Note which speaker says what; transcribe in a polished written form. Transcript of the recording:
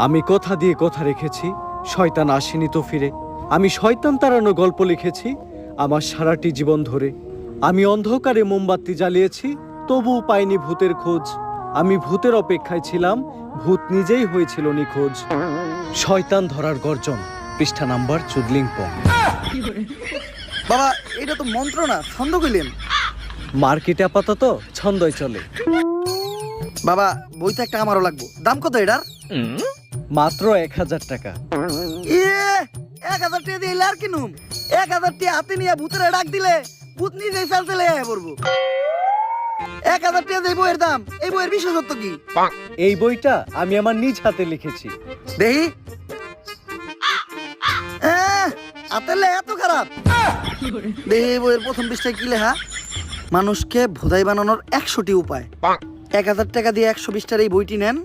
Speaker 1: আমি কথা দিয়ে কথা রেখেছি, শয়তান আসেনি তো ফিরে। আমি শয়তান তাড়ানো গল্প লিখেছি আমার সারাটি জীবন ধরে। আমি অন্ধকারে মোমবাতি জ্বালিয়েছি, তবুও পাইনি ভূতের খোঁজ। আমি ভূতের অপেক্ষায় ছিলাম, ভূত নিজেই হয়েছিল নিখোঁজ। শয়তান ধরার গর্জন, পৃষ্ঠা নাম্বার চুদলিংপং।
Speaker 2: বাবা এটা তো মন্ত্র না, ছন্দ কইলেন।
Speaker 1: মার্কেটে আপাতত ছন্দই চলে।
Speaker 2: বাবা বইতে একটা আমারও লাগবো, দাম কত এটার?
Speaker 1: মাত্র 1000 টাকা।
Speaker 2: ইয়ে 1000 টাকা দিয়ে আর কিনুম? 1000 টাকা হাতে নিয়ে ভূতের ডাক দিলে ভূত নিজেই চাল চলে আয় পড়বো। 1000 টাকা দিয়ে বইয়ের দাম, এই বইয়ের বিশেষত্ব কি?
Speaker 1: এই বইটা আমি আমার নিজ হাতে লিখেছি।
Speaker 2: দেহি হাতের লেখা এত খারাপ? দেহি বইয়ের প্রথম পৃষ্ঠায় কি লেখা? মানুষকে ভোদাই বানানোর 100টি উপায়। 1000 টাকা দিয়ে 120টার এই বইটি নেন,